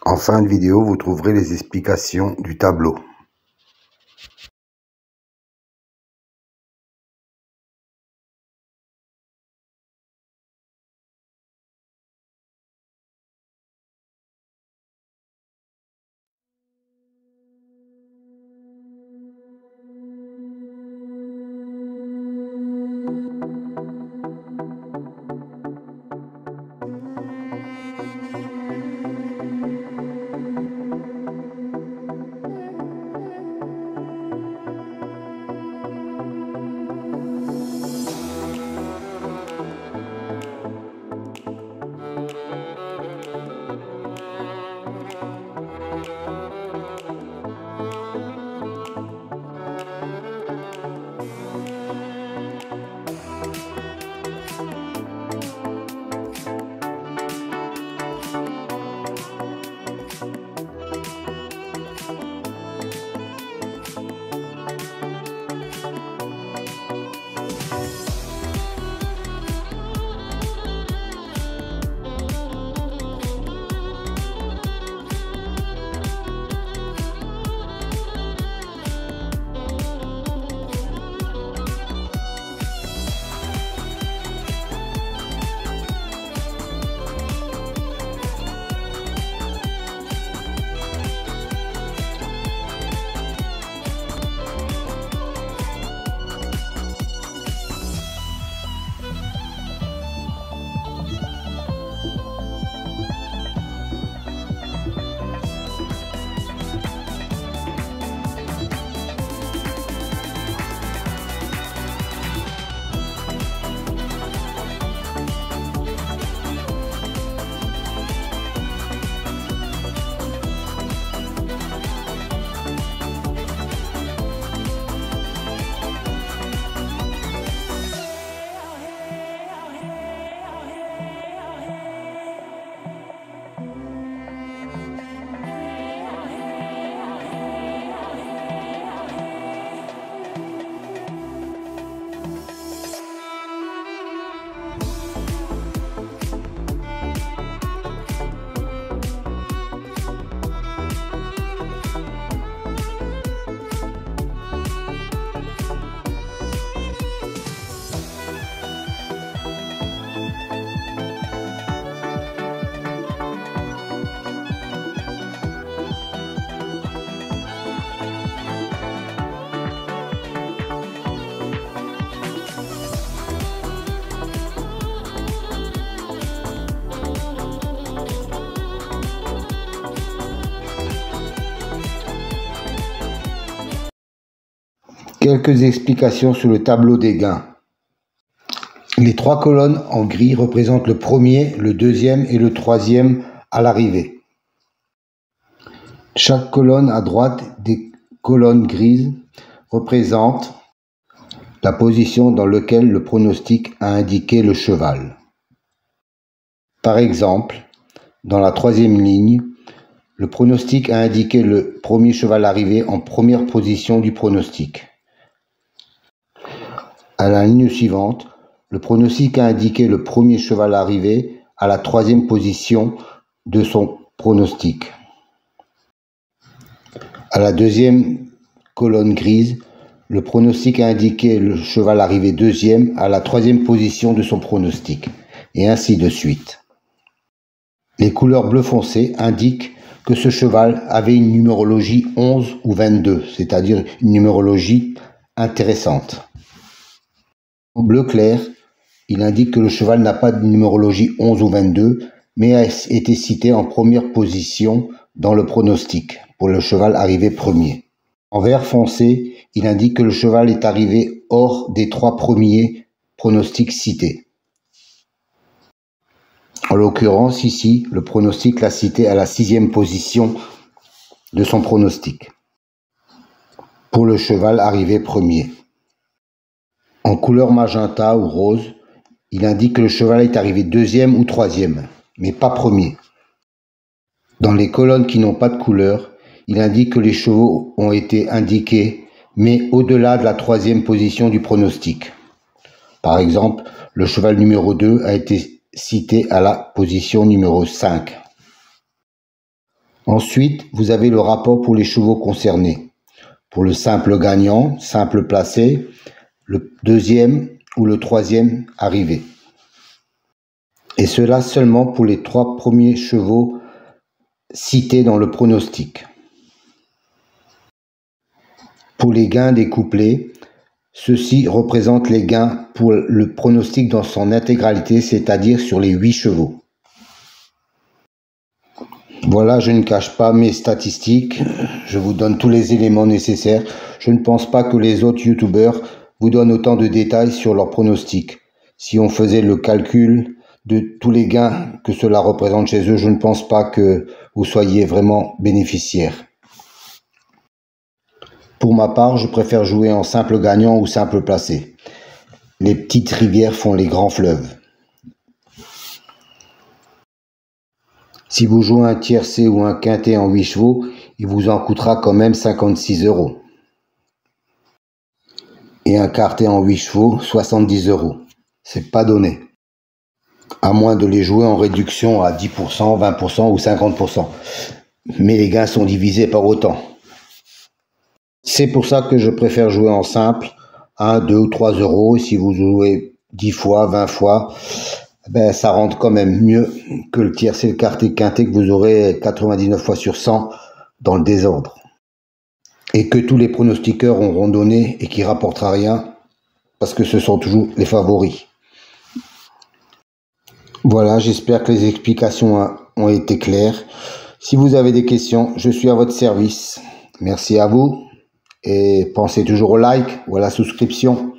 En fin de vidéo, vous trouverez les explications du tableau. Quelques explications sur le tableau des gains. Les trois colonnes en gris représentent le premier, le deuxième et le troisième à l'arrivée. Chaque colonne à droite des colonnes grises représente la position dans laquelle le pronostic a indiqué le cheval. Par exemple, dans la troisième ligne, le pronostic a indiqué le premier cheval arrivé en première position du pronostic. À la ligne suivante, le pronostic a indiqué le premier cheval arrivé à la troisième position de son pronostic. À la deuxième colonne grise, le pronostic a indiqué le cheval arrivé deuxième à la troisième position de son pronostic, et ainsi de suite. Les couleurs bleu foncé indiquent que ce cheval avait une numérologie 11 ou 22, c'est-à-dire une numérologie intéressante. En bleu clair, il indique que le cheval n'a pas de numérologie 11 ou 22, mais a été cité en première position dans le pronostic, pour le cheval arrivé premier. En vert foncé, il indique que le cheval est arrivé hors des trois premiers pronostics cités. En l'occurrence, ici, le pronostic l'a cité à la 6e position de son pronostic, pour le cheval arrivé premier. En couleur magenta ou rose, il indique que le cheval est arrivé deuxième ou troisième, mais pas premier. Dans les colonnes qui n'ont pas de couleur, il indique que les chevaux ont été indiqués, mais au-delà de la troisième position du pronostic. Par exemple, le cheval numéro 2 a été cité à la position numéro 5. Ensuite, vous avez le rapport pour les chevaux concernés. Pour le simple gagnant, simple placé, le deuxième ou le troisième arrivé. Et cela seulement pour les 3 premiers chevaux cités dans le pronostic. Pour les gains découplés, ceux-ci représentent les gains pour le pronostic dans son intégralité, c'est-à-dire sur les 8 chevaux. Voilà, je ne cache pas mes statistiques, je vous donne tous les éléments nécessaires. Je ne pense pas que les autres youtubeurs vous donnent autant de détails sur leurs pronostics. Si on faisait le calcul de tous les gains que cela représente chez eux, je ne pense pas que vous soyez vraiment bénéficiaire. Pour ma part, je préfère jouer en simple gagnant ou simple placé. Les petites rivières font les grands fleuves. Si vous jouez un tiercé ou un quintet en 8 chevaux, il vous en coûtera quand même 56 €. Et un quartet en 8 chevaux, 70 €. C'est pas donné. À moins de les jouer en réduction à 10%, 20% ou 50%. Mais les gains sont divisés par autant. C'est pour ça que je préfère jouer en simple, 1, 2 ou 3 €. Et si vous jouez 10 fois, 20 fois, ben, ça rentre quand même mieux que le tiercé, le quartet, quintet que vous aurez 99 fois sur 100 dans le désordre. Et que tous les pronostiqueurs auront donné et qui rapportera rien parce que ce sont toujours les favoris. Voilà, j'espère que les explications ont été claires. Si vous avez des questions, je suis à votre service. Merci à vous et pensez toujours au like ou à la souscription.